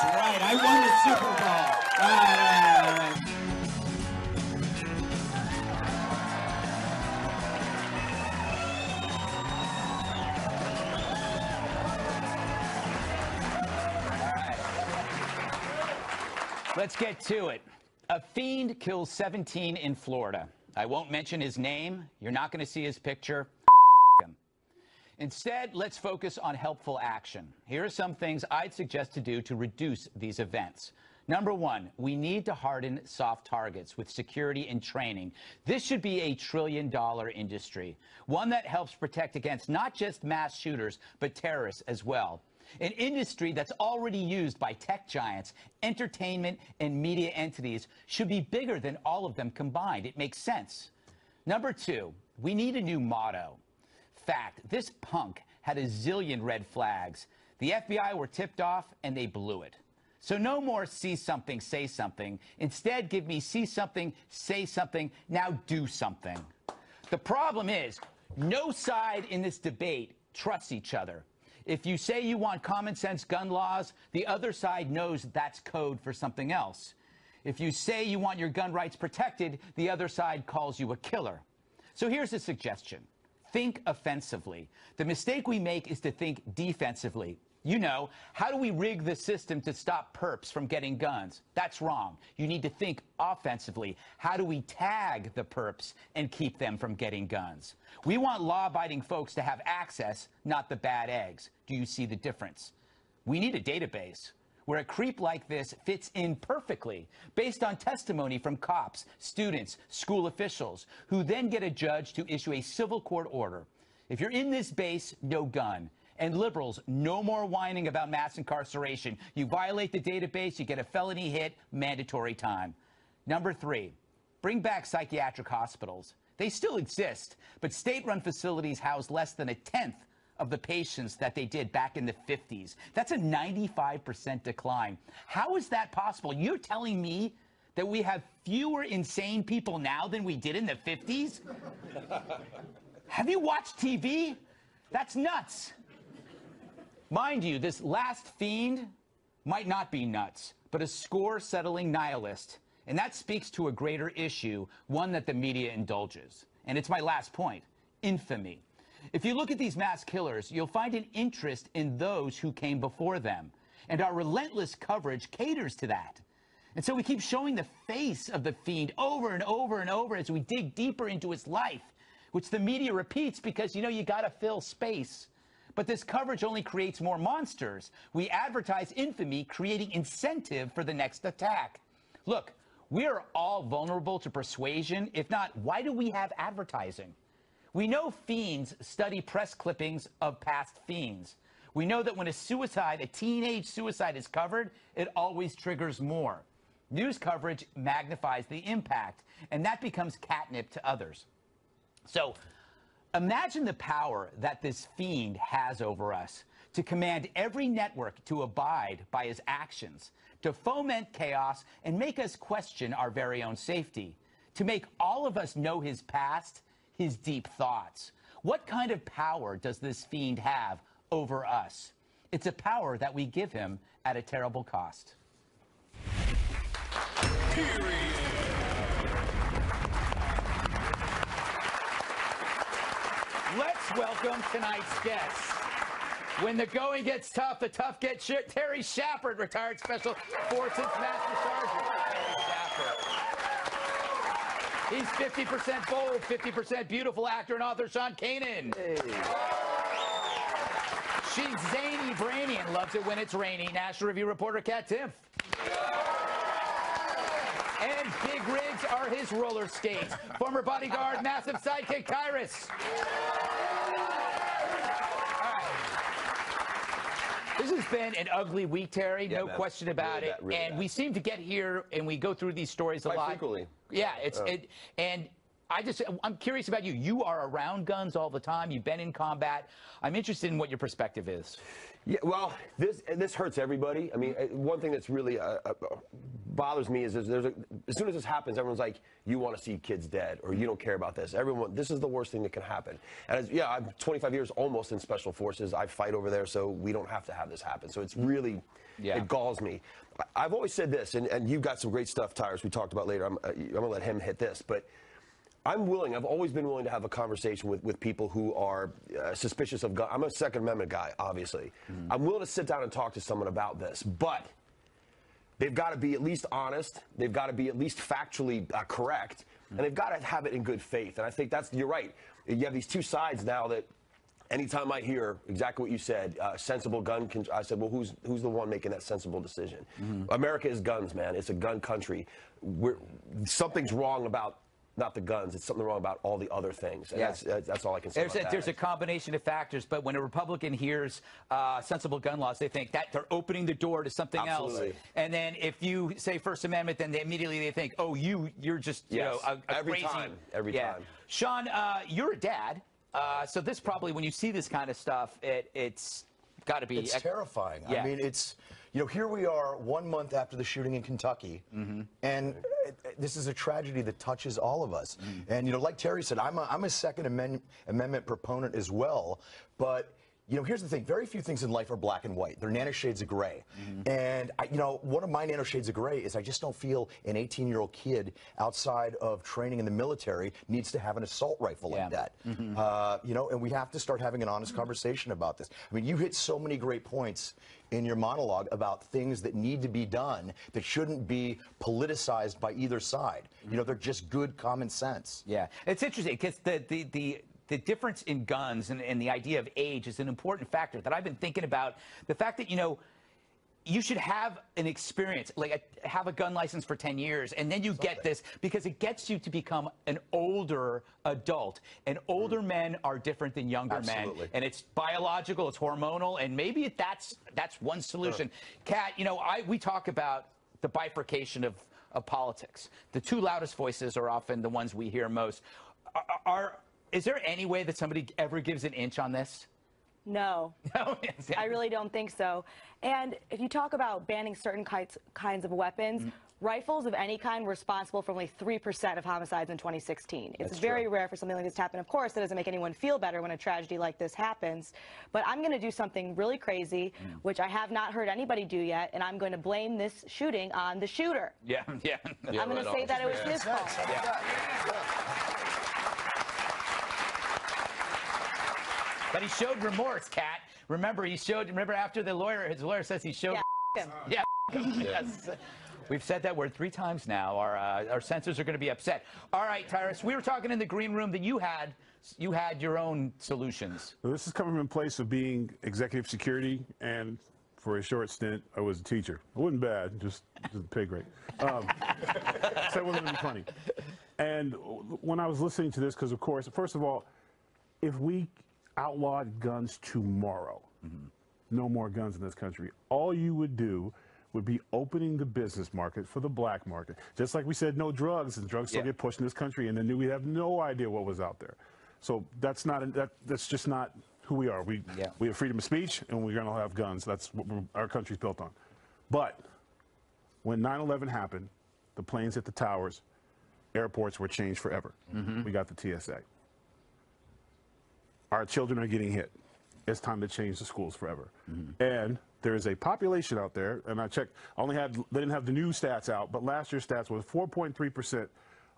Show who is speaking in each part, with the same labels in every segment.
Speaker 1: is right. I won the Super Bowl. All right.
Speaker 2: Let's get to it. A fiend kills 17 in Florida. I won't mention his name. You're not going to see his picture. Him. Instead, let's focus on helpful action. Here are some things I'd suggest to do to reduce these events. Number one, we need to harden soft targets with security and training. This should be a trillion-dollar industry, one that helps protect against not just mass shooters, but terrorists as well. An industry that's already used by tech giants, entertainment, and media entities should be bigger than all of them combined. It makes sense. Number two, we need a new motto. Fact, this punk had a zillion red flags. The FBI were tipped off, and they blew it. So no more see something, say something. Instead, give me see something, say something, now do something. The problem is, no side in this debate trusts each other. If you say you want common sense gun laws, the other side knows that's code for something else. If you say you want your gun rights protected, the other side calls you a killer. So here's a suggestion. Think offensively. The mistake we make is to think defensively. You know, how do we rig the system to stop perps from getting guns? That's wrong. You need to think offensively. How do we tag the perps and keep them from getting guns? We want law-abiding folks to have access, not the bad eggs. Do you see the difference? We need a database where a creep like this fits in perfectly based on testimony from cops, students, school officials, who then get a judge to issue a civil court order. If you're in this base, no gun. And liberals, no more whining about mass incarceration. You violate the database, you get a felony hit, mandatory time. Number three, bring back psychiatric hospitals. They still exist, but state-run facilities house less than a tenth of the patients that they did back in the 50s. That's a 95% decline. How is that possible? You're telling me that we have fewer insane people now than we did in the 50s? Have you watched TV? That's nuts. Mind you, this last fiend might not be nuts, but a score-settling nihilist. And that speaks to a greater issue, one that the media indulges. And it's my last point, infamy. If you look at these mass killers, you'll find an interest in those who came before them. And our relentless coverage caters to that. And so we keep showing the face of the fiend over and over and over as we dig deeper into his life, which the media repeats because, you know, you gotta fill space. But this coverage only creates more monsters. We advertise infamy, creating incentive for the next attack. Look, we are all vulnerable to persuasion. If not, why do we have advertising? We know fiends study press clippings of past fiends. We know that when a teenage suicide is covered, it always triggers more. News coverage magnifies the impact, and that becomes catnip to others. So, imagine the power that this fiend has over us to command every network to abide by his actions, to foment chaos and make us question our very own safety, to make all of us know his past, his deep thoughts. What kind of power does this fiend have over us? It's a power that we give him at a terrible cost.
Speaker 3: Period.
Speaker 2: Let's welcome tonight's guests. When the going gets tough, the tough get shit. Terry Shepard, retired Special Forces Master Sergeant. Terry Shepard. He's 50% bold, 50% beautiful actor and author Sean Kanan. Hey. She's zany, brainy, and loves it when it's rainy. National Review reporter Kat Timpf. And big rigs are his roller skates. Former bodyguard, massive sidekick, Kyrus. This has been an ugly week, Terry, no question about it. And we seem to get here and we go through these stories a lot.
Speaker 4: Frequently.
Speaker 2: Yeah, I'm curious about you. You are around guns all the time. You've been in combat. I'm interested in what your perspective is.
Speaker 4: Yeah, well, this hurts everybody. I mean, one thing that's really
Speaker 3: bothers me is as soon as this happens, everyone's like, you want to see kids dead, or you don't care about this. This is the worst thing that can happen. And yeah, I'm 25 years almost in Special Forces. I fight over there, so we don't have to have this happen. So it's really, it galls me. I've always said this, and you've got some great stuff, Tyrus, we talked about later. I'm going to let him hit this, but I've always been willing to have a conversation with people who are suspicious of guns. I'm a Second Amendment guy, obviously. I'm willing to sit down and talk to someone about this, but they've got to be at least honest. They've got to be at least factually correct, and they've got to have it in good faith. And I think you're right. You have these two sides now that anytime I hear exactly what you said, sensible gun control, I said, well, who's the one making that sensible decision? America is guns, man. It's a gun country. Something's wrong about not the guns. It's something wrong about all the other things. And that's all I can say about that.
Speaker 2: There's a combination of factors, but when a Republican hears sensible gun laws, they think that they're opening the door to something else. And then if you say First Amendment, then they immediately think, oh, you're just you know a crazy.
Speaker 3: Every time.
Speaker 2: Sean, you're a dad, so this probably when you see this kind of stuff, it's got to be.
Speaker 4: It's terrifying. I mean, it's. You know, here we are 1 month after the shooting in Kentucky, and this is a tragedy that touches all of us. And, you know, like Terry said, I'm a Second Amendment proponent as well, but, you know, here's the thing. Very few things in life are black and white. They're nanoshades of gray. And, you know, one of my nanoshades of gray is I just don't feel an 18-year-old kid outside of training in the military needs to have an assault rifle like that. You know, and we have to start having an honest conversation about this. I mean, you hit so many great points in your monologue about things that need to be done that shouldn't be politicized by either side. You know, they're just good common sense.
Speaker 2: Yeah, it's interesting because the difference in guns and the idea of age is an important factor that I've been thinking about. The fact that, you know, you should have an experience, like have a gun license for 10 years, and then you get this because it gets you to become an older adult. And older men are different than younger men. And it's biological, it's hormonal, and maybe that's one solution. Kat, you know, we talk about the bifurcation of politics. The two loudest voices are often the ones we hear most. Is there any way that somebody ever gives an inch on this?
Speaker 5: No, I really don't think so. And if you talk about banning certain kinds of weapons, rifles of any kind were responsible for only 3% of homicides in 2016. It's very rare for something like this to happen. Of course, that doesn't make anyone feel better when a tragedy like this happens. But I'm going to do something really crazy, which I have not heard anybody do yet, and I'm going to blame this shooting on the shooter. I'm going to say that it was his fault.
Speaker 2: But he showed remorse, Kat. Remember, remember after his lawyer says he showed.
Speaker 5: Yeah,
Speaker 2: Yes. We've said that word 3 times now. Our censors are going to be upset. All right, Tyrus, we were talking in the green room that you had your own solutions.
Speaker 1: Well, this is coming from a place of being executive security, and for a short stint, I was a teacher. I wasn't bad, just pay grade. So it wasn't really funny. And when I was listening to this, because of course, first of all, if we outlawed guns tomorrow, no more guns in this country, all you would do would be opening the business market for the black market. Just like we said, no drugs, and drugs still get pushed in this country, and then we'd have no idea what was out there. So that's just not who we are. We have freedom of speech, and we're going to have guns. That's what our country's built on. But when 9/11 happened, the planes hit the towers, airports were changed forever. We got the TSA. Our children are getting hit. It's time to change the schools forever. And there is a population out there, and I checked, they didn't have the new stats out, but last year's stats was 4.3%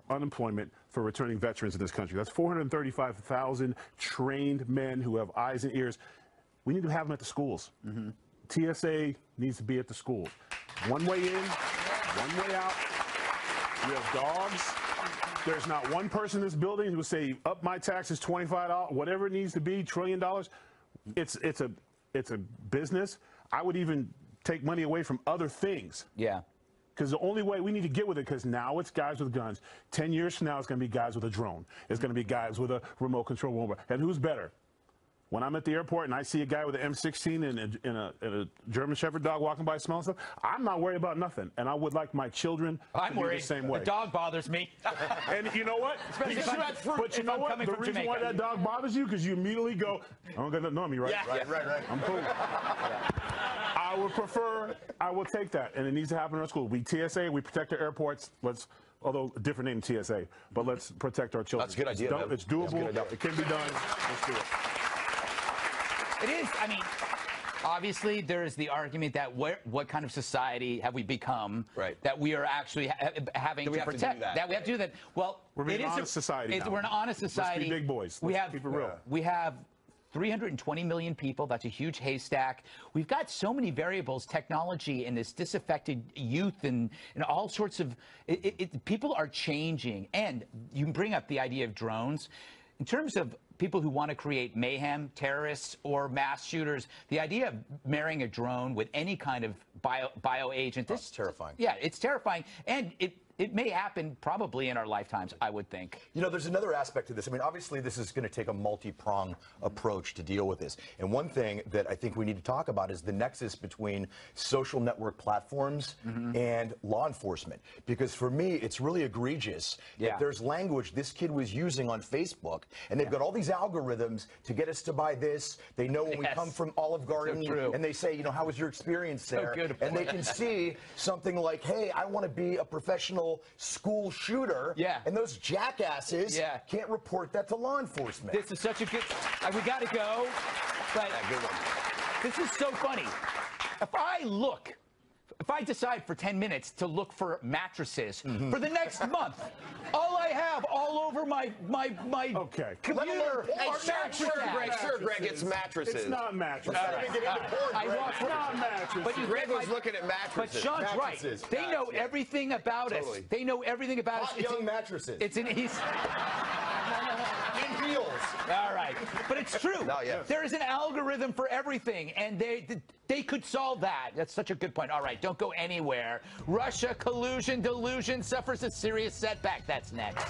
Speaker 1: unemployment for returning veterans in this country. That's 435,000 trained men who have eyes and ears. We need to have them at the schools. TSA needs to be at the schools. One way in, one way out. We have dogs. There's not one person in this building who will say, up my taxes $25, whatever it needs to be, $1 trillion. It's a business. I would even take money away from other things. Because the only way we need to get with it, because now it's guys with guns. 10 years from now, it's going to be guys with a drone. It's going to be guys with a remote control robot. And who's better? When I'm at the airport and I see a guy with an M16 and a German Shepherd dog walking by smelling stuff, I'm not worried about nothing. And I would like my children to be the same way.
Speaker 2: The dog bothers me.
Speaker 1: And you know what? But you know what? The reason why that dog bothers you, because you immediately go, I don't got nothing on me, right?
Speaker 4: Right.
Speaker 1: I'm cool. I would prefer, I will take that, and it needs to happen in our school. We TSA, we protect our airports. Although a different name than TSA, but let's protect our children.
Speaker 3: That's a good idea, man.
Speaker 1: It's doable.
Speaker 3: That's a good idea.
Speaker 1: It can be done. Let's do it.
Speaker 2: It is. I mean, obviously, there is the argument that what kind of society have we become that we are actually having to protect? That we have to do that. Well,
Speaker 1: we're being an honest society now.
Speaker 2: We're an honest society.
Speaker 1: Let's be big boys. Let's keep it real.
Speaker 2: We have 320 million people. That's a huge haystack. We've got so many variables, technology, and this disaffected youth, and all sorts of. People are changing, and you can bring up the idea of drones. In terms of people who want to create mayhem, terrorists, or mass shooters, the idea of marrying a drone with any kind of bio agent,
Speaker 4: that's terrifying.
Speaker 2: Yeah, it's terrifying, and it may happen probably in our lifetimes, I would think.
Speaker 4: You know, there's another aspect to this. I mean, obviously, this is going to take a multi-pronged approach to deal with this. And one thing that I think we need to talk about is the nexus between social network platforms and law enforcement. Because for me, it's really egregious that there's language this kid was using on Facebook, and they've got all these algorithms to get us to buy this. They know when we come from Olive Garden, and they say, you know, how was your experience there? And they can see something like, hey, I want to be a professional school shooter, and those jackasses can't report that to law enforcement.
Speaker 2: This is such a good. We got to go, but this is so funny. If I decide for 10 minutes to look for mattresses for the next month, all I have all over my computer are mattresses.
Speaker 3: Sure, Greg, it's mattresses.
Speaker 1: It's not mattresses.
Speaker 2: It's
Speaker 1: not mattresses.
Speaker 3: But Greg was looking at mattresses.
Speaker 2: But Sean's right. They know everything about us. They know everything about us.
Speaker 4: Hot young mattresses.
Speaker 2: It's in he's.
Speaker 4: In heels.
Speaker 2: All right, but it's true. There is an algorithm for everything, and they could solve that. That's such a good point. All right, don't go anywhere. Russia collusion delusion suffers a serious setback. That's next.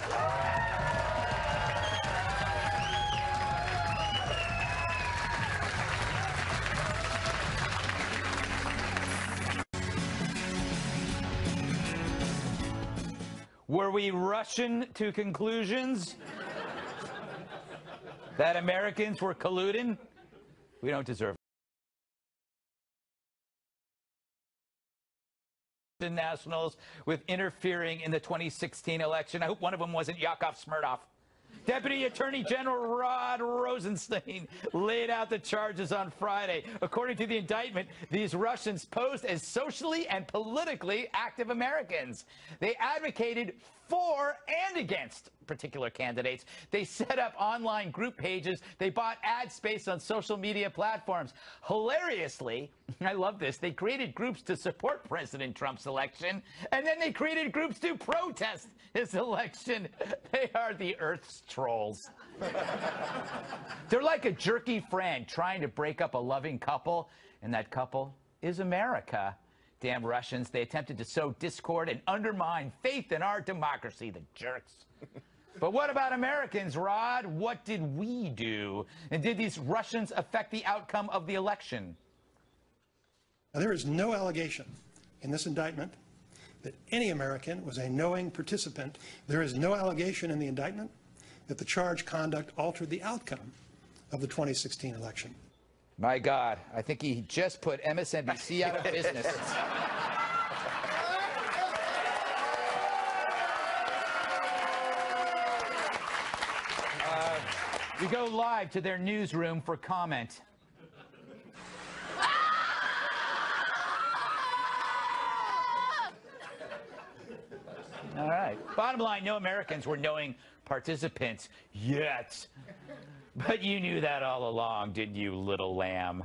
Speaker 2: Were we rushing to conclusions that Americans were colluding? We don't deserve the Nationals with interfering in the 2016 election. I hope one of them wasn't Yakov Smirnoff. Deputy Attorney General Rod Rosenstein laid out the charges on Friday. According to the indictment, these Russians posed as socially and politically active Americans. They advocated for and against particular candidates. They set up online group pages. They bought ad space on social media platforms. Hilariously, I love this, they created groups to support President Trump's election, and then they created groups to protest his election. They are the Earth's trolls. They're like a jerky friend trying to break up a loving couple, and that couple is America. Damn Russians, they attempted to sow discord and undermine faith in our democracy, the jerks. But what about Americans, Rod? What did we do? And did these Russians affect the outcome of the election?
Speaker 6: Now, there is no allegation in this indictment that any American was a knowing participant. There is no allegation in the indictment that the charged conduct altered the outcome of the 2016 election.
Speaker 2: My God, I think he just put MSNBC out of business. We go live to their newsroom for comment. All right. Bottom line, no Americans were knowing participants yet. But you knew that all along, didn't you, little lamb?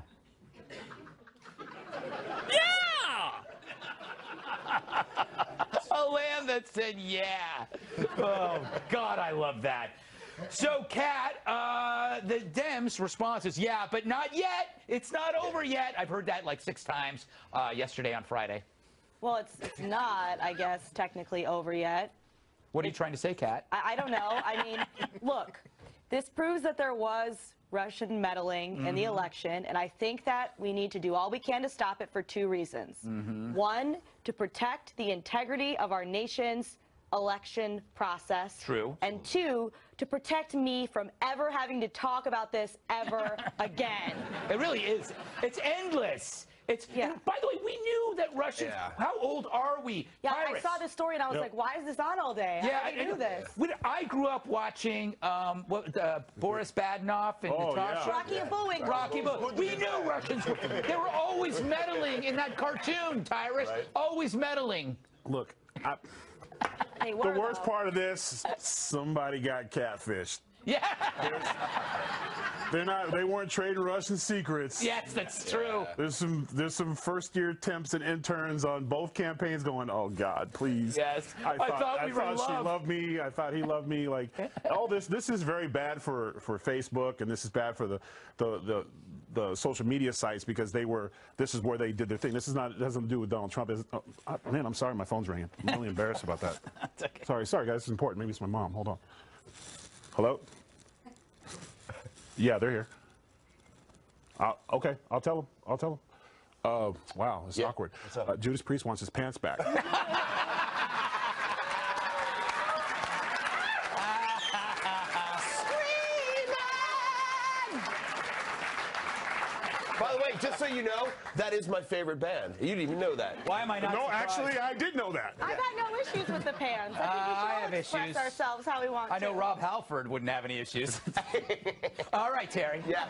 Speaker 2: Yeah! A lamb that said yeah. Oh, God, I love that. So, Kat, the Dems' response is, yeah, but not yet. It's not over yet. I've heard that like 6 times yesterday on Friday.
Speaker 5: Well, it's not, I guess, technically over yet.
Speaker 2: What are you trying to say, Kat?
Speaker 5: I don't know. I mean, look, this proves that there was Russian meddling in the election, and I think that we need to do all we can to stop it for 2 reasons. One, to protect the integrity of our nation's election process.
Speaker 2: True.
Speaker 5: And 2, to protect me from ever having to talk about this ever again.
Speaker 2: It really is. It's endless.
Speaker 5: Yeah.
Speaker 2: And by the way, we knew that Russians.
Speaker 3: Yeah.
Speaker 2: How old are we?
Speaker 5: Yeah,
Speaker 2: Pirates.
Speaker 5: I saw this story and I was like, why is this on all day?
Speaker 2: Yeah,
Speaker 5: I didn't know this.
Speaker 2: I grew up watching Boris Badenov and Natasha.
Speaker 5: Rocky and Bullwinkle.
Speaker 2: Rocky Bullwinkle. We knew Russians. They were always meddling in that cartoon, Tyrus.
Speaker 4: Right.
Speaker 2: Always meddling.
Speaker 1: Look,
Speaker 5: They
Speaker 1: the
Speaker 5: were,
Speaker 1: worst
Speaker 5: though.
Speaker 1: part of this, somebody got catfished.
Speaker 2: Yeah.
Speaker 1: They weren't trading Russian secrets.
Speaker 2: Yes, that's true.
Speaker 1: There's some first-year temps and interns on both campaigns going, oh God, please.
Speaker 2: Yes. I thought we were in
Speaker 1: she
Speaker 2: love.
Speaker 1: loved me. I thought he loved me. Like all this is very bad for Facebook, and this is bad for the social media sites because this is where they did their thing. This is not, it doesn't do with Donald Trump. Man, I'm sorry, my phone's ringing. I'm really embarrassed about that.
Speaker 2: Okay.
Speaker 1: Sorry guys, this is important. Maybe it's my mom. Hold on. Hello? Yeah, they're here. Okay, I'll tell them. Wow, it's awkward.
Speaker 4: What's up?
Speaker 1: Judas Priest wants his pants back.
Speaker 3: By the way, just so you know, that is my favorite band. You didn't even know that.
Speaker 2: Why am I not
Speaker 1: No,
Speaker 2: surprised?
Speaker 1: actually, I did know that.
Speaker 5: I've got no issues with the pants. I think we should
Speaker 2: I
Speaker 5: all
Speaker 2: have
Speaker 5: express
Speaker 2: issues.
Speaker 5: ourselves how we want
Speaker 2: I know
Speaker 5: to.
Speaker 2: Rob Halford wouldn't have any issues. All right, Terry.
Speaker 3: Yeah.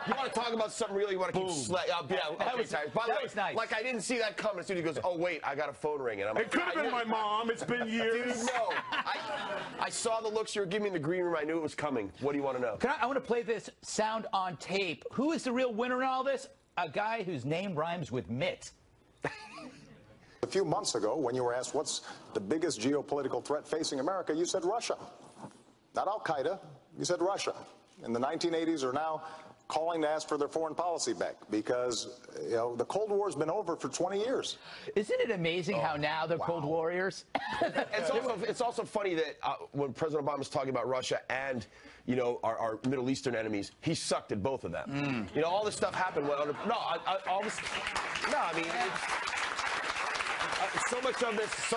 Speaker 3: You want to talk about something really you want to keep
Speaker 2: That was-
Speaker 3: Tyrus. By the
Speaker 2: that
Speaker 3: way,
Speaker 2: was nice.
Speaker 3: like I didn't see that coming. As soon as he goes, oh wait, I got a phone ringing. I'm
Speaker 1: It
Speaker 3: like,
Speaker 1: could have been my mom. It's been years.
Speaker 3: Dude, no. I saw the looks you were giving me in the green room. I knew it was coming. What do you want to know?
Speaker 2: I want to play this sound on tape. Who is the real winner in all this? A guy whose name rhymes with mitt.
Speaker 7: A few months ago, when you were asked what's the biggest geopolitical threat facing America, you said Russia. Not Al-Qaeda, you said Russia. In the 1980s are now calling to ask for their foreign policy back because, you know, the Cold War's been over for 20 years.
Speaker 2: Isn't it amazing how now they're Cold Warriors?
Speaker 3: It's also funny that when President Obama was talking about Russia and, you know, our Middle Eastern enemies, he sucked at both of them. You know, all this stuff happened. So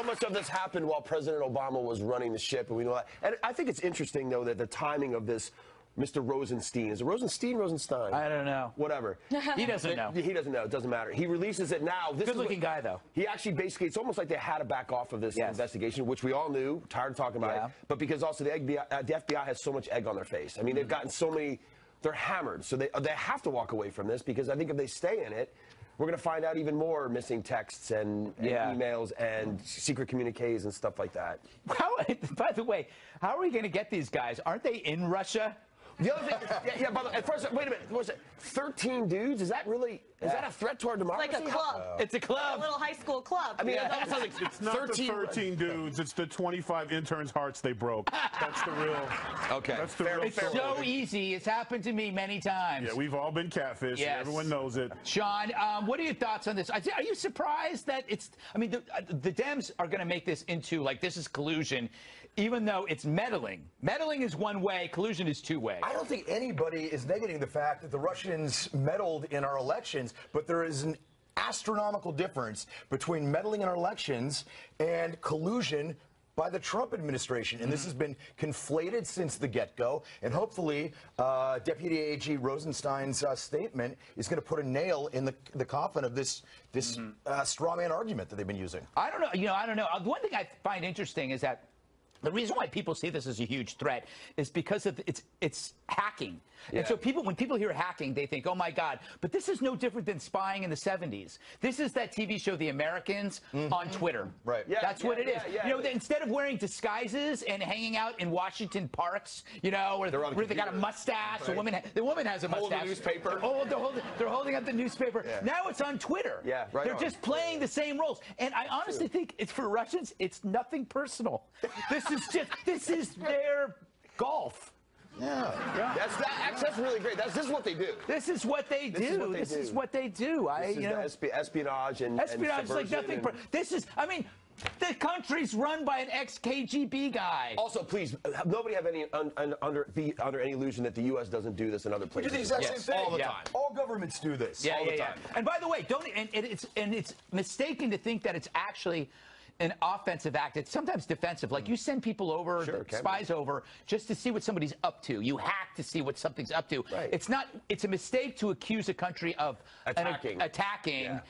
Speaker 3: much of this happened while President Obama was running the ship, and we know that. And I think it's interesting, though, that the timing of this, Mr. Rosenstein, is it Rosenstein?
Speaker 2: I don't know.
Speaker 3: Whatever.
Speaker 2: He doesn't know.
Speaker 3: He doesn't know. It doesn't matter. He releases it now.
Speaker 2: Good-looking guy, though.
Speaker 3: He actually basically, it's almost like they had to back off of this investigation, which we all knew, tired of talking about it. But because also the FBI has so much egg on their face. I mean, they've gotten so many, they're hammered. So they have to walk away from this because I think if they stay in it, we're going to find out even more missing texts and emails and secret communiques and stuff like that.
Speaker 2: By the way, how are we going to get these guys? Aren't they in Russia?
Speaker 3: The other thing, by the way, at first, wait a minute, what was it 13 dudes? Is that really, is that a threat to our democracy?
Speaker 5: Like a club.
Speaker 2: It's a club.
Speaker 5: A little high school club.
Speaker 3: I mean, that sounds like
Speaker 1: It's not the 13 dudes. It's the 25 interns' hearts they broke. That's the real.
Speaker 3: Okay.
Speaker 1: That's the real
Speaker 2: It's
Speaker 1: story.
Speaker 2: so easy. It's happened to me many times.
Speaker 1: Yeah, we've all been catfished.
Speaker 2: Yes.
Speaker 1: Everyone knows it.
Speaker 2: Sean, what are your thoughts on this? Are you surprised that it's, I mean, the Dems are going to make this into, like, this is collusion, even though it's meddling. Meddling is one way, collusion is two way.
Speaker 4: I don't think anybody is negating the fact that the Russians meddled in our elections, but there is an astronomical difference between meddling in our elections and collusion by the Trump administration. And this has been conflated since the get-go. And hopefully, Deputy AG Rosenstein's statement is going to put a nail in the coffin of this straw man argument that they've been using.
Speaker 2: I don't know. You know, I don't know. The one thing I find interesting is that the reason why people see this as a huge threat is because of it's hacking. And so when people hear hacking, they think, oh my God, but this is no different than spying in the 70s. This is that TV show, The Americans, on Twitter.
Speaker 4: Right.
Speaker 3: Yeah,
Speaker 2: That's what it is.
Speaker 3: yeah.
Speaker 2: You know, instead of wearing disguises and hanging out in Washington parks, you know, where they got a mustache, right. the woman has a mustache.
Speaker 3: Hold the newspaper.
Speaker 2: They're holding up the newspaper. Yeah. Now it's on Twitter.
Speaker 3: Yeah, right.
Speaker 2: They're just playing the same roles. And I honestly think it's for Russians, it's nothing personal. This is their golf.
Speaker 4: Yeah.
Speaker 3: That's really great. This is what they do.
Speaker 2: This is what they do. This is what they do.
Speaker 3: Espionage and
Speaker 2: espionage is like nothing. This is, I mean, the country's run by an ex-KGB guy.
Speaker 3: Also, please, nobody have any under any illusion that the U.S. doesn't do this in other
Speaker 4: We
Speaker 3: places.
Speaker 4: do the exact same thing.
Speaker 3: All the time.
Speaker 4: All governments do this.
Speaker 2: Yeah,
Speaker 4: all the time.
Speaker 2: And by the way, it's mistaken to think that it's actually an offensive act. It's sometimes defensive. Like you send people over, spies over, just to see what somebody's up to. You hack to see what something's up to.
Speaker 3: Right.
Speaker 2: It's not. It's a mistake to accuse a country of attacking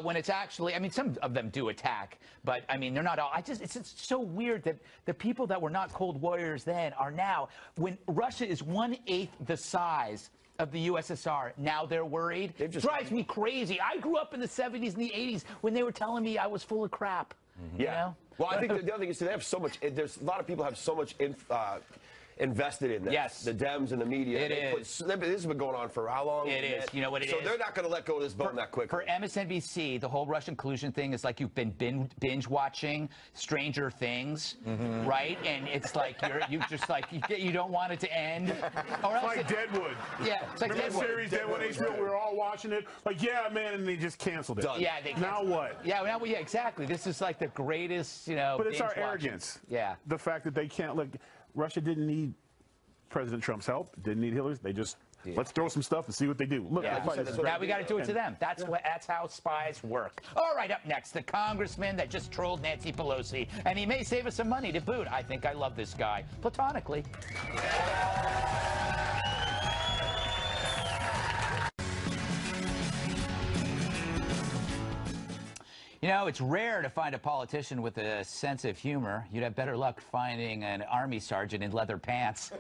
Speaker 2: when it's actually. I mean, some of them do attack, but I mean, they're not all. It's just so weird that the people that were not cold warriors then are now. When Russia is 1/8 the size of the USSR, now they're worried. It drives me crazy. I grew up in the 70s and the 80s when they were telling me I was full of crap.
Speaker 3: Yeah.
Speaker 2: You know?
Speaker 3: Well, I think the other thing is they have so much. There's a lot of people have so much invested in this.
Speaker 2: Yes.
Speaker 3: The Dems and the media.
Speaker 2: It is.
Speaker 3: This has been going on for how long?
Speaker 2: It is. You know what it is?
Speaker 3: So they're not going to let go of this bone that quickly.
Speaker 2: For MSNBC, the whole Russian collusion thing is like you've been binge watching Stranger Things, right? And it's like you just like you don't want it to end. Or else
Speaker 1: like Deadwood.
Speaker 2: Yeah, it's like
Speaker 1: Remember
Speaker 2: Deadwood.
Speaker 1: the series Deadwood HBO? We were all watching it. Like, yeah, man, and they just canceled it.
Speaker 3: Done.
Speaker 2: Yeah, they
Speaker 1: now what?
Speaker 2: Yeah, yeah, exactly. This is like the greatest, you know.
Speaker 1: But it's our
Speaker 2: binge watching.
Speaker 1: arrogance.
Speaker 2: Yeah.
Speaker 1: The fact that they can't look. Russia didn't need President Trump's help. Didn't need Hillary's. They just let's throw some stuff and see what they do. Look,
Speaker 2: Yeah. Now we got to do it to them. That's how spies work. All right, up next, the congressman that just trolled Nancy Pelosi, and he may save us some money to boot. I think I love this guy platonically. You know, it's rare to find a politician with a sense of humor. You'd have better luck finding an army sergeant in leather pants.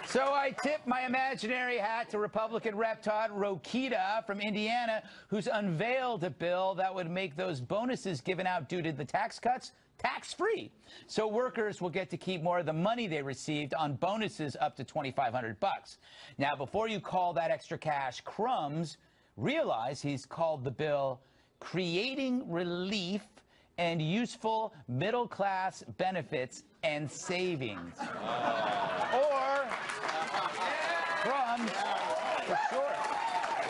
Speaker 2: So I tip my imaginary hat to Republican Rep Todd Rokita from Indiana, who's unveiled a bill that would make those bonuses given out due to the tax cuts tax-free. So workers will get to keep more of the money they received on bonuses up to $2,500. Now, before you call that extra cash crumbs, realize he's called the bill Creating Relief and Useful Middle-Class Benefits and Savings. Or crumbs for short.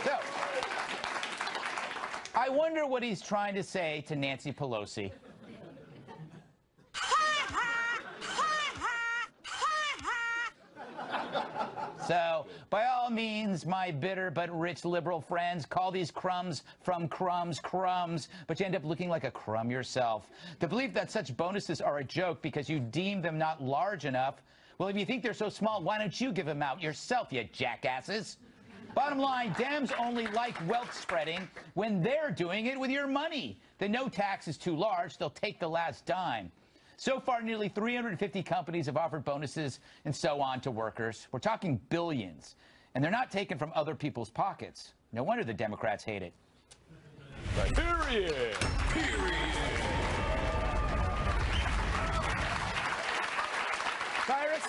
Speaker 2: So, I wonder what he's trying to say to Nancy Pelosi. So, by all means, my bitter but rich liberal friends, call these crumbs from crumbs crumbs, but you end up looking like a crumb yourself. The belief that such bonuses are a joke because you deem them not large enough, well, if you think they're so small, why don't you give them out yourself, you jackasses? Bottom line, Dems only like wealth spreading when they're doing it with your money. The no tax is too large, they'll take the last dime. So far, nearly 350 companies have offered bonuses and so on to workers. We're talking billions, and they're not taken from other people's pockets. No wonder the Democrats hate it.
Speaker 3: Right.
Speaker 1: Period.
Speaker 2: Cyrus,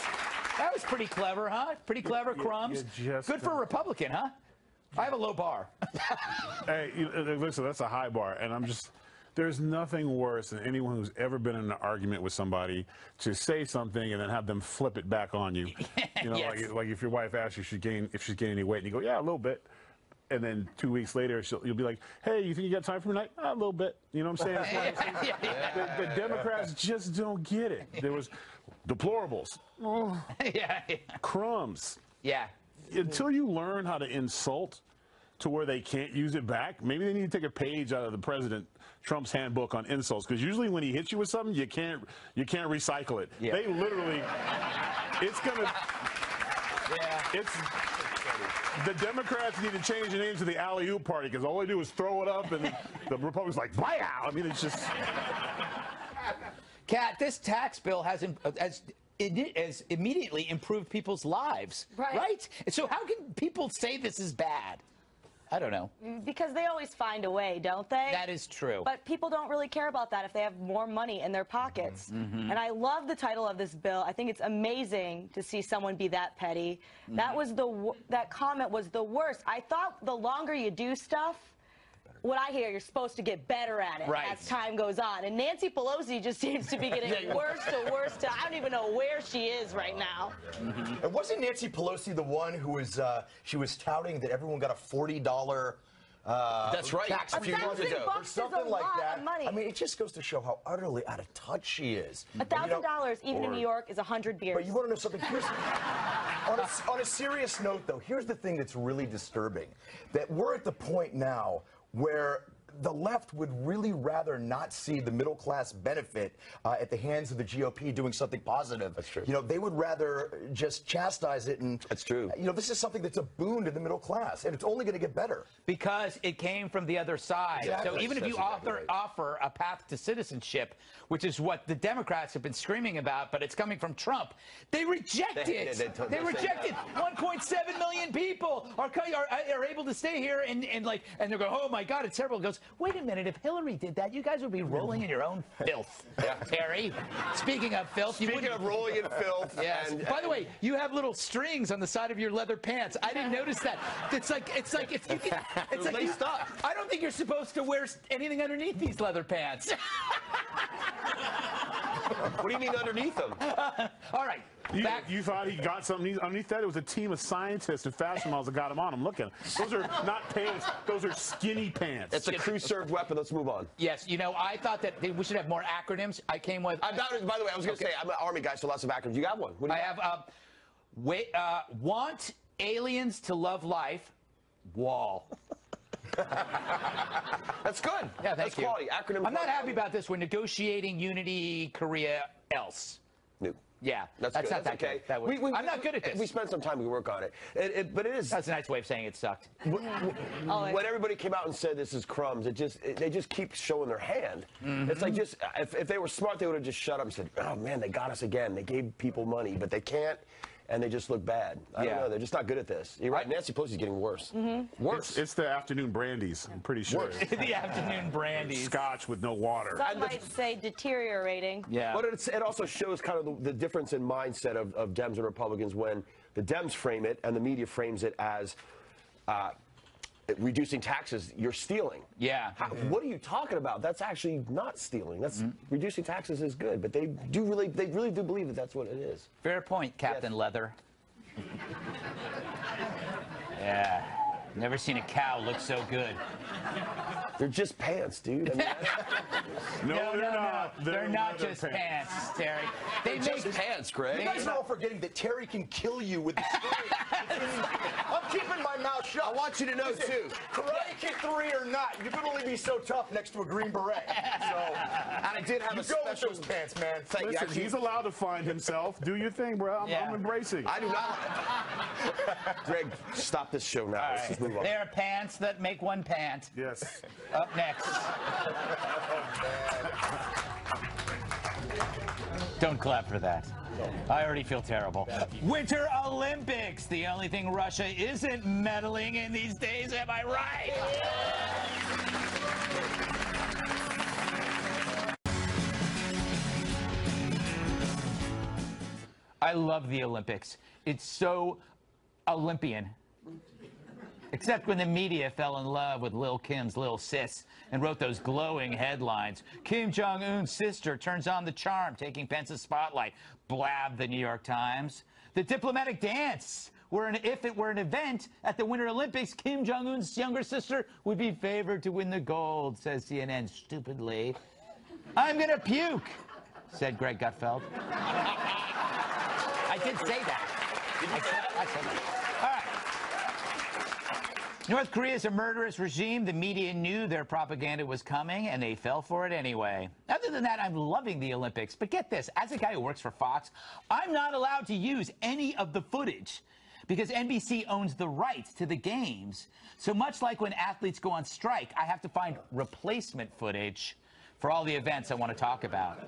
Speaker 2: that was pretty clever, huh? Pretty clever, crumbs. Good for a Republican, huh? I have a low bar.
Speaker 1: Hey, listen, that's a high bar, and I'm just... There's nothing worse than anyone who's ever been in an argument with somebody to say something and then have them flip it back on you. You know,
Speaker 2: Yes.
Speaker 1: like if your wife asks you if she's gaining any weight, and you go, yeah, a little bit. And then 2 weeks later, you'll be like, hey, you think you got time for me tonight? A little bit. You know what I'm saying? The Democrats just don't get it. There was deplorables. Crumbs.
Speaker 2: Yeah.
Speaker 1: Until you learn how to insult to where they can't use it back, maybe they need to take a page out of the President Trump's handbook on insults, because usually when he hits you with something, you can't recycle it.
Speaker 2: Yeah.
Speaker 1: They literally, it's gonna, it's. The Democrats need to change the name to the alley-oop party, because all they do is throw it up, and the Republicans like, wow. I mean, it's just.
Speaker 2: Kat, this tax bill has immediately improved people's lives, right? So how can people say this is bad? I don't know.
Speaker 5: Because they always find a way, don't they?
Speaker 2: That is true.
Speaker 5: But people don't really care about that if they have more money in their pockets. And I love the title of this bill. I think it's amazing to see someone be that petty. That was that comment was the worst. I thought the longer you do stuff, what I hear, you're supposed to get better at it as time goes on. And Nancy Pelosi just seems to be getting worse to worse to, I don't even know where she is right now.
Speaker 4: And wasn't Nancy Pelosi the one who was, she was touting that everyone got a $40
Speaker 3: That's right.
Speaker 4: tax
Speaker 3: A few
Speaker 4: refund
Speaker 3: years ago.
Speaker 4: or something like
Speaker 5: lot
Speaker 4: that.
Speaker 5: of money.
Speaker 4: I mean, it just goes to show how utterly out of touch she is.
Speaker 5: $1,000 even in New York is 100 beers.
Speaker 4: But you want to know something? On a serious note, though, here's the thing that's really disturbing. That we're at the point now where the left would really rather not see the middle class benefit at the hands of the GOP doing something positive.
Speaker 3: That's true.
Speaker 4: You know, they would rather just chastise it and.
Speaker 3: That's true.
Speaker 4: You know, this is something that's a boon to the middle class, and it's only going to get better.
Speaker 2: Because it came from the other side.
Speaker 4: Exactly.
Speaker 2: So even if you
Speaker 3: That's exactly right.
Speaker 2: offer a path to citizenship, which is what the Democrats have been screaming about, but it's coming from Trump, they reject it. They reject it. 1.7 million people are able to stay here and they go, oh my God, it's terrible. It goes, wait a minute, if Hillary did that, you guys would be rolling in your own filth.
Speaker 3: Yeah.
Speaker 2: Terry, speaking of filth,
Speaker 3: Speaking of rolling in filth.
Speaker 2: Yes. By the way, you have little strings on the side of your leather pants. I didn't notice that. It's like if you can, it's like
Speaker 3: laced up.
Speaker 2: I don't think you're supposed to wear anything underneath these leather pants.
Speaker 3: What do you mean underneath them?
Speaker 2: All right.
Speaker 1: You thought he got something underneath that? It was a team of scientists and fashion models that got him on him. Look at him. Those are not pants. Those are skinny pants.
Speaker 3: It's a crew-served weapon. Let's move on.
Speaker 2: Yes, you know, I thought that we should have more acronyms. I came with.
Speaker 3: By the way, I was going to say, I'm an Army guy, so lots of acronyms. You got one? What do you
Speaker 2: have want aliens to love life, wall.
Speaker 3: That's good.
Speaker 2: Yeah,
Speaker 3: That's
Speaker 2: you.
Speaker 3: quality. Acronyms.
Speaker 2: I'm not happy about this. We're negotiating unity, Korea, else.
Speaker 3: No.
Speaker 2: Yeah,
Speaker 3: that's
Speaker 2: not
Speaker 3: good.
Speaker 2: that
Speaker 3: okay.
Speaker 2: good. I'm not good at this.
Speaker 3: We spent some time. We work on it. But it is.
Speaker 2: That's a nice way of saying it sucked.
Speaker 3: When everybody came out and said this is crumbs, they just keep showing their hand. It's like just if they were smart, they would have just shut up and said, "Oh man, they got us again. They gave people money, but they can't." And they just look bad. I don't know. They're just not good at this. You're right. Nancy Pelosi's getting worse. Worse.
Speaker 1: It's the afternoon brandies. I'm pretty sure.
Speaker 2: The afternoon brandies.
Speaker 1: Scotch with no water.
Speaker 5: Some might say deteriorating.
Speaker 2: Yeah.
Speaker 3: But it also shows kind of the difference in mindset of Dems and Republicans when the Dems frame it and the media frames it as reducing taxes, you're stealing.
Speaker 2: Yeah.
Speaker 3: What are you talking about? That's actually not stealing. That's reducing taxes is good, but they really do believe that that's what it is.
Speaker 2: Fair point, Captain Leather. Yeah. Never seen a cow look so good.
Speaker 3: They're just pants, dude. I mean,
Speaker 1: No, they're not.
Speaker 2: They're not just pants, Terry. They
Speaker 3: just
Speaker 2: make
Speaker 3: pants, Greg.
Speaker 4: You guys are all forgetting that Terry can kill you with the story. I'm keeping my mouth shut.
Speaker 3: I want you to know, too.
Speaker 4: Karate Kid 3 or not, you can only be so tough next to a Green Beret. So,
Speaker 3: And I did have
Speaker 4: you
Speaker 3: a
Speaker 4: go with
Speaker 3: special
Speaker 4: those pants, man.
Speaker 3: Thank you.
Speaker 1: Listen, he's allowed to find himself. Do your thing, bro. I'm embracing.
Speaker 3: I do not. Greg, stop this show now. Let's just move on.
Speaker 2: There are pants that make one pant.
Speaker 1: Yes.
Speaker 2: Up next. Don't clap for that. I already feel terrible. Winter Olympics. The only thing Russia isn't meddling in these days, am I right? I love the Olympics. It's so Olympian. Except when the media fell in love with Lil' Kim's Lil' Sis and wrote those glowing headlines. Kim Jong-un's sister turns on the charm, taking Pence's spotlight. Blabbed the New York Times. The diplomatic dance, if it were an event at the Winter Olympics, Kim Jong-un's younger sister would be favored to win the gold, says CNN stupidly. I'm gonna puke, said Greg Gutfeld. I did say that. I said that. All right. North Korea is a murderous regime. The media knew their propaganda was coming, and they fell for it anyway. Other than that, I'm loving the Olympics. But get this, as a guy who works for Fox, I'm not allowed to use any of the footage because NBC owns the rights to the games. So much like when athletes go on strike, I have to find replacement footage for all the events I want to talk about,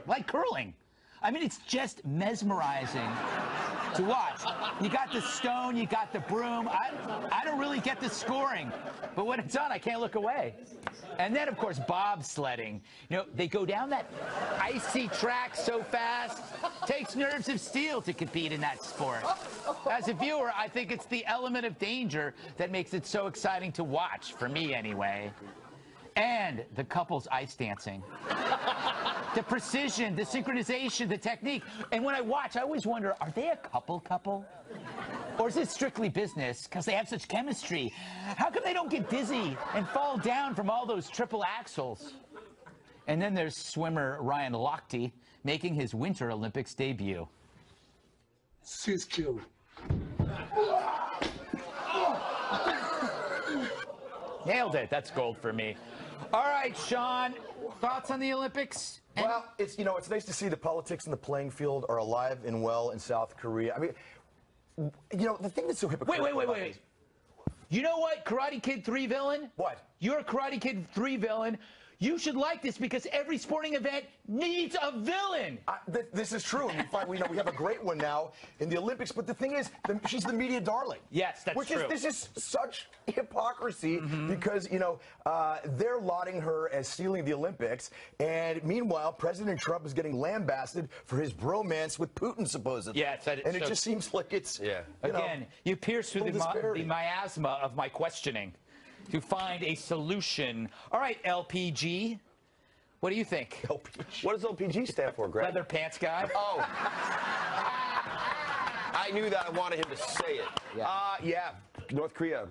Speaker 2: like curling. I mean, it's just mesmerizing to watch. You got the stone, you got the broom. I don't really get the scoring, but when it's on, I can't look away. And then, of course, bobsledding. You know, they go down that icy track so fast. Takes nerves of steel to compete in that sport. As a viewer, I think it's the element of danger that makes it so exciting to watch, for me anyway. And the couples ice dancing. The precision, the synchronization, the technique. And when I watch, I always wonder, are they a couple? Or is it strictly business because they have such chemistry? How come they don't get dizzy and fall down from all those triple axels? And then there's swimmer Ryan Lochte making his Winter Olympics debut.
Speaker 8: She's cute.
Speaker 2: Nailed it. That's gold for me. All right, Sean, thoughts on the Olympics?
Speaker 4: Well, it's it's nice to see the politics and the playing field are alive and well in South Korea. I mean, the thing that's so hypocritical.
Speaker 2: Wait. You know what, Karate Kid 3 villain?
Speaker 4: What?
Speaker 2: You're a Karate Kid 3 villain. You should like this because every sporting event needs a villain.
Speaker 4: This is true. And we have a great one now in the Olympics. But the thing is, she's the media darling.
Speaker 2: Yes, that's true.
Speaker 4: This is such hypocrisy because, they're lauding her as stealing the Olympics. And meanwhile, President Trump is getting lambasted for his bromance with Putin, supposedly.
Speaker 2: Yeah,
Speaker 4: and it just seems like it's,
Speaker 2: Again, you pierce through the miasma of my questioning to find a solution. All right, LPG, what do you think?
Speaker 3: LPG. What does LPG stand for, Greg?
Speaker 2: Leather pants guy.
Speaker 3: Oh. I knew that. I wanted him to say it. Yeah. North Korea,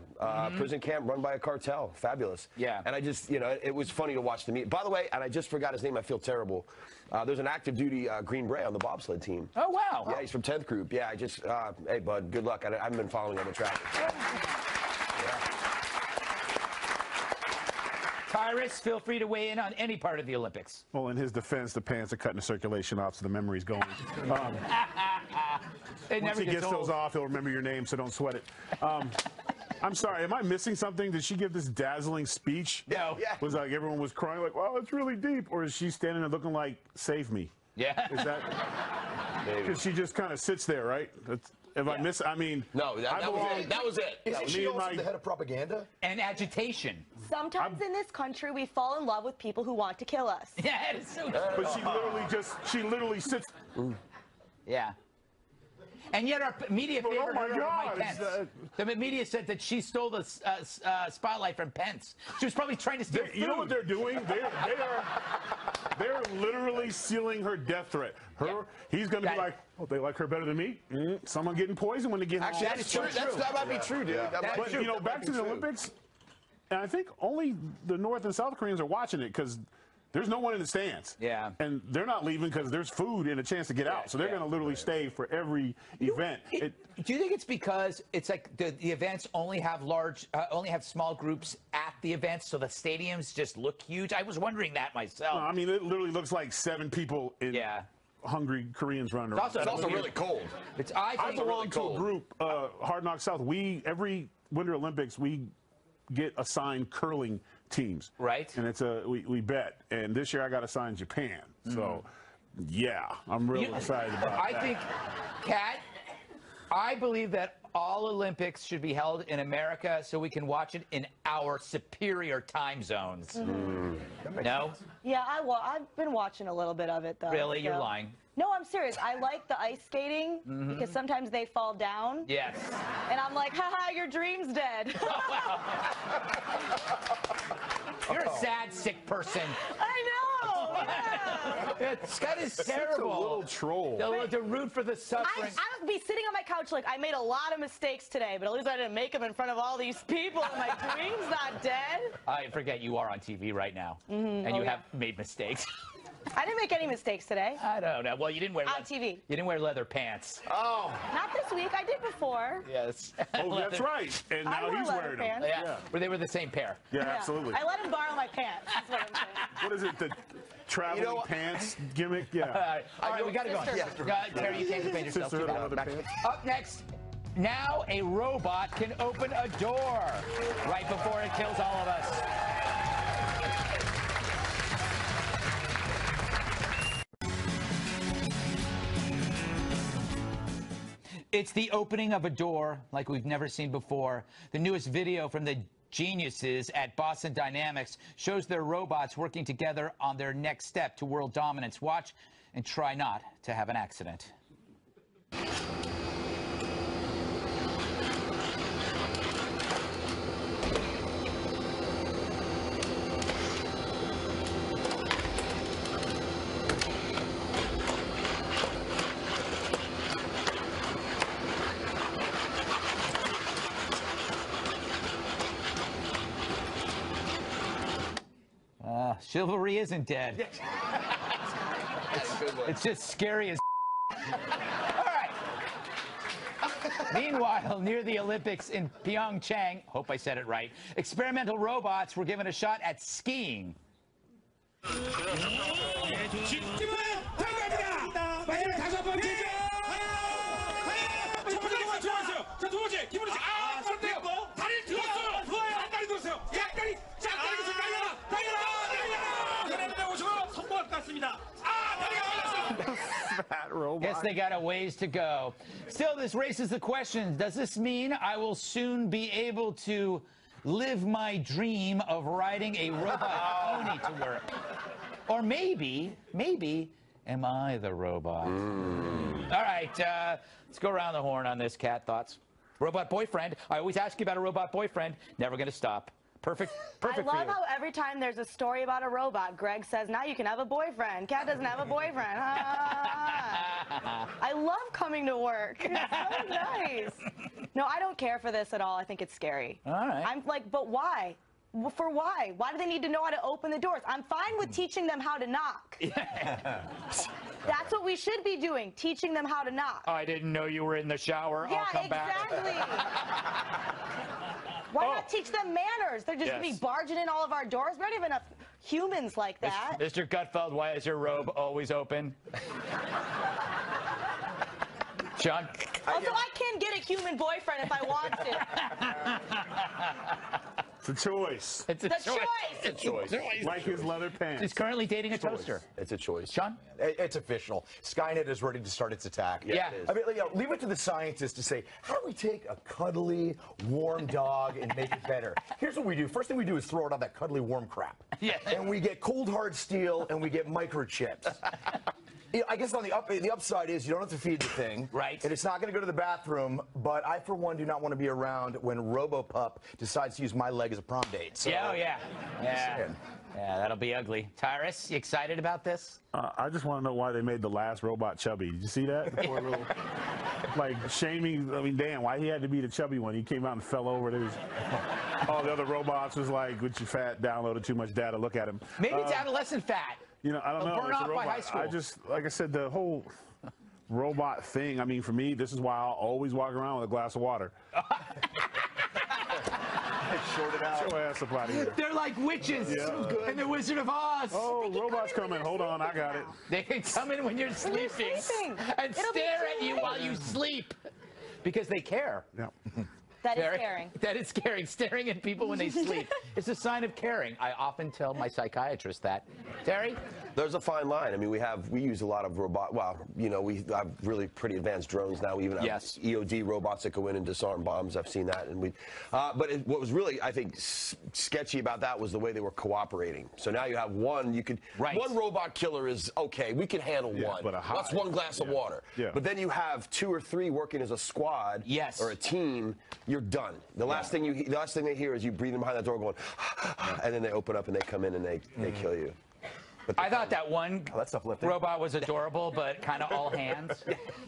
Speaker 3: prison camp run by a cartel. Fabulous.
Speaker 2: Yeah.
Speaker 3: And I just, it was funny to watch the meet. By the way, and I just forgot his name. I feel terrible. There's an active duty Green Beret on the bobsled team.
Speaker 2: Oh, wow.
Speaker 3: Yeah, he's from 10th Group. Yeah, hey, bud, good luck. I haven't been following on the track.
Speaker 2: Tyrus, feel free to weigh in on any part of the Olympics.
Speaker 1: Well, in his defense, the pants are cutting the circulation off, so the memory's going. Once he gets those off, he'll remember your name, so don't sweat it. I'm sorry, am I missing something? Did she give this dazzling speech?
Speaker 2: No.
Speaker 3: Yeah.
Speaker 1: Was like everyone was crying like, wow, it's really deep? Or is she standing there looking like, save me?
Speaker 2: Yeah.
Speaker 1: Is that? Because she just kind of sits there, right? If I miss, I mean.
Speaker 3: No, that was it. That was it.
Speaker 4: Isn't she also the head of propaganda?
Speaker 2: And agitation.
Speaker 5: Sometimes in this country, we fall in love with people who want to kill us.
Speaker 2: Yeah, it's so true.
Speaker 1: But she literally sits.
Speaker 2: Yeah. And yet our media
Speaker 1: But,
Speaker 2: favored
Speaker 1: oh my
Speaker 2: her over Mike
Speaker 1: God,
Speaker 2: Pence. The media said that she stole the spotlight from Pence. She was probably trying to steal food.
Speaker 1: You know what they're doing? They're literally sealing her death threat. He's going to be like, oh, they like her better than me? Someone getting poisoned when they get home.
Speaker 3: Actually, that is true. That might be true, dude.
Speaker 1: But, back to the Olympics, and I think only the North and South Koreans are watching it because there's no one in the stands.
Speaker 2: Yeah.
Speaker 1: And they're not leaving because there's food and a chance to get out. So they're going to literally stay for every event.
Speaker 2: Do you think it's because it's like the events only have small groups at the events, so the stadiums just look huge? I was wondering that myself.
Speaker 1: No, I mean, it literally looks like 7 people in hungry Koreans running around.
Speaker 3: It's also really cold.
Speaker 1: I belong to a group, Hard Knock South. Every Winter Olympics, we get assigned curling teams.
Speaker 2: Right.
Speaker 1: And it's we bet. And this year I got assigned Japan. So, yeah, I'm really excited about that.
Speaker 2: I think, Kat, I believe that all Olympics should be held in America so we can watch it in our superior time zones. No?
Speaker 5: Yeah, I've been watching a little bit of it, though.
Speaker 2: Really? You're lying.
Speaker 5: No, I'm serious. I like the ice skating because sometimes they fall down.
Speaker 2: Yes.
Speaker 5: And I'm like, haha, your dream's dead.
Speaker 2: Oh, wow. You're a sad, sick person.
Speaker 5: I know. Yeah.
Speaker 2: Scott is terrible.
Speaker 1: It's a little troll.
Speaker 2: To root for the suffering.
Speaker 5: I would be sitting on my couch like, I made a lot of mistakes today, but at least I didn't make them in front of all these people. And my dream's not dead.
Speaker 2: I forget you are on TV right now, and you have made mistakes.
Speaker 5: I didn't make any mistakes today.
Speaker 2: I don't know. Well, you didn't wear
Speaker 5: on TV.
Speaker 2: You didn't wear leather pants.
Speaker 3: Oh.
Speaker 5: Not this week. I did before.
Speaker 2: Yes.
Speaker 1: Oh, that's right. And now he's wearing them.
Speaker 2: Yeah. Well, they were the same pair.
Speaker 1: Yeah, absolutely.
Speaker 5: I let him borrow my pants. That's what I'm saying.
Speaker 1: What is it? The traveling pants gimmick? Yeah.
Speaker 2: All right, we got to go. Terry, you can't defend yourself. Too bad. Up next, now a robot can open a door right before it kills all of us. It's the opening of a door like we've never seen before. The newest video from the geniuses at Boston Dynamics shows their robots working together on their next step to world dominance. Watch and try not to have an accident. Chivalry isn't dead. It's just scary as All right. Meanwhile, near the Olympics in Pyeongchang, hope I said it right, experimental robots were given a shot at skiing. Guess they got a ways to go. Still, this raises the question, does this mean I will soon be able to live my dream of riding a robot pony to work? Or maybe, am I the robot? All right, let's go around the horn on this, Cat. Thoughts? Robot boyfriend. I always ask you about a robot boyfriend. Never going to stop. Perfect
Speaker 5: I
Speaker 2: for
Speaker 5: love
Speaker 2: you.
Speaker 5: how every time there's a story about a robot, Greg says, now you can have a boyfriend. Cat doesn't have a boyfriend. I love coming to work. It's so nice. No, I don't care for this at all. I think it's scary.
Speaker 2: All right.
Speaker 5: I'm like, but why? For why? Why do they need to know how to open the doors? I'm fine with teaching them how to knock. That's what we should be doing, teaching them how to knock.
Speaker 2: I didn't know you were in the shower.
Speaker 5: Yeah,
Speaker 2: I'll come
Speaker 5: exactly.
Speaker 2: back.
Speaker 5: Why not teach them manners? They're just going to be barging in all of our doors. We don't have enough humans like that.
Speaker 2: Mr. Gutfeld, why is your robe always open? John?
Speaker 5: Also, I can get a human boyfriend if I want to.
Speaker 1: It's a choice.
Speaker 2: It's a choice.
Speaker 3: It's a choice.
Speaker 1: Like his leather pants.
Speaker 2: He's currently dating a toaster.
Speaker 3: It's a choice.
Speaker 2: John?
Speaker 4: It's official. Skynet is ready to start its attack.
Speaker 2: Yeah.
Speaker 4: I mean, leave it to the scientists to say, how do we take a cuddly, warm dog and make it better? Here's what we do. First thing we do is throw it on that cuddly, warm crap.
Speaker 2: Yeah.
Speaker 4: And we get cold, hard steel, and we get microchips. I guess on the upside is you don't have to feed the thing.
Speaker 2: Right.
Speaker 4: And it's not going to go to the bathroom, but I, for one, do not want to be around when RoboPup decides to use my leg as a prom date. So,
Speaker 2: Yeah, that'll be ugly. Tyrus, you excited about this?
Speaker 1: I just want to know why they made the last robot chubby. Did you see that? The poor little, like, shaming. I mean, damn, why he had to be the chubby one? He came out and fell over. There was, all the other robots was like, with your fat, downloaded too much data, look at him.
Speaker 2: Maybe it's adolescent fat.
Speaker 1: You know, I don't know.
Speaker 2: Burn
Speaker 1: It's a
Speaker 2: off by
Speaker 1: robot.
Speaker 2: high school.
Speaker 1: I just, like I said, the whole robot thing, I mean, for me, this is why I'll always walk around with a glass of water.
Speaker 4: Short it out.
Speaker 1: Get your ass up out of here.
Speaker 2: They're like witches in the Wizard of Oz.
Speaker 1: Oh, robots coming. Hold on, I got it.
Speaker 2: They can come in when you're sleeping and stare at you while you sleep because they care.
Speaker 1: Yeah.
Speaker 5: That is caring.
Speaker 2: That is caring. Staring at people when they sleep is a sign of caring. I often tell my psychiatrist that. Terry?
Speaker 3: There's a fine line. I mean, we use a lot of robot. Well, you know, we have really pretty advanced drones now. We even have EOD robots that go in and disarm bombs. I've seen that, and but what was really, I think, sketchy about that was the way they were cooperating. So now you have one. One robot killer is okay. We can handle one.
Speaker 1: But
Speaker 3: that's one glass of water.
Speaker 1: Yeah.
Speaker 3: But then you have 2 or 3 working as a squad. Or a team. You're done. The last thing they hear is you breathing behind that door, going, and then they open up and they come in and they kill you.
Speaker 2: But I thought that one robot was adorable, but kind of all hands.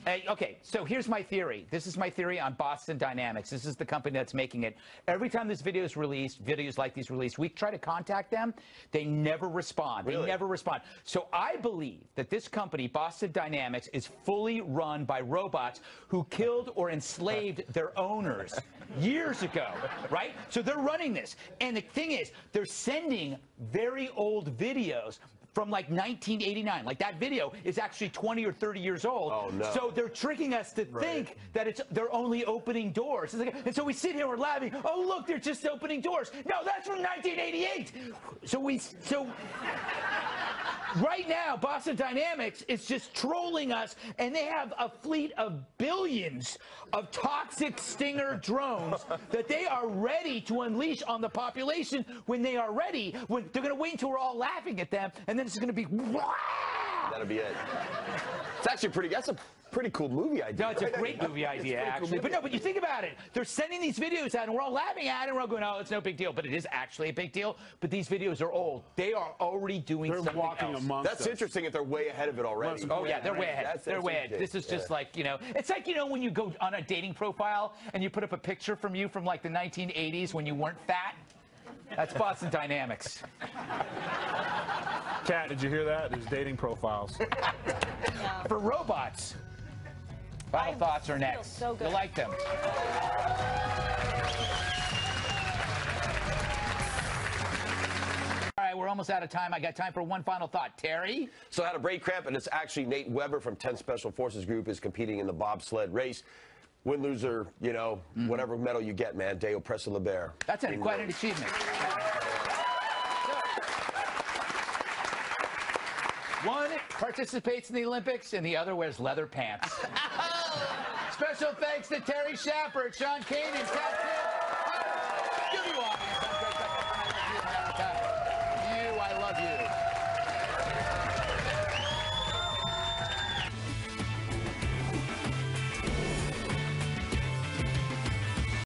Speaker 2: Okay, so here's my theory. This is my theory on Boston Dynamics. This is the company that's making it. Every time this video is released, videos like these released, we try to contact them. They never respond. They never respond. So I believe that this company, Boston Dynamics, is fully run by robots who killed or enslaved their owners years ago, right? So they're running this. And the thing is, they're sending very old videos from like 1989. Like that video is actually 20 or 30 years old.
Speaker 3: Oh, no.
Speaker 2: So they're tricking us to think that they're only opening doors. And so we sit here, we're laughing. Oh, look, they're just opening doors. No, that's from 1988. So right now, Boston Dynamics is just trolling us, and they have a fleet of billions of toxic Stinger drones that they are ready to unleash on the population when they are ready. They're going to wait until we're all laughing at them, and then it's going to be, wah!
Speaker 3: That'll be it. It's actually that's a pretty cool movie idea.
Speaker 2: No, it's a great movie idea, actually. But you think about it. They're sending these videos out, and we're all laughing at it, and we're all going, oh, it's no big deal. But it is actually a big deal. But these videos are old. They are already doing something else.
Speaker 3: That's interesting if they're way ahead of it already.
Speaker 2: Oh, yeah, they're way ahead. They're way ahead. This is just like, you know, it's like, you know, when you go on a dating profile and you put up a picture from you from like the 1980s when you weren't fat. That's Boston Dynamics.
Speaker 1: Kat, did you hear that? There's dating profiles.
Speaker 2: For robots. Final thoughts are next.
Speaker 5: So good.
Speaker 2: You like them. All right, we're almost out of time. I got time for one final thought. Terry?
Speaker 3: So I had a brake cramp, and it's actually Nate Weber from 10th Special Forces Group is competing in the bobsled race. Win, loser, you know, whatever medal you get, man. Deo Pressa Liber.
Speaker 2: That's quite an achievement. One participates in the Olympics, and the other wears leather pants. Special thanks to Terry Shepard, Sean Kane, and Kat Taylor.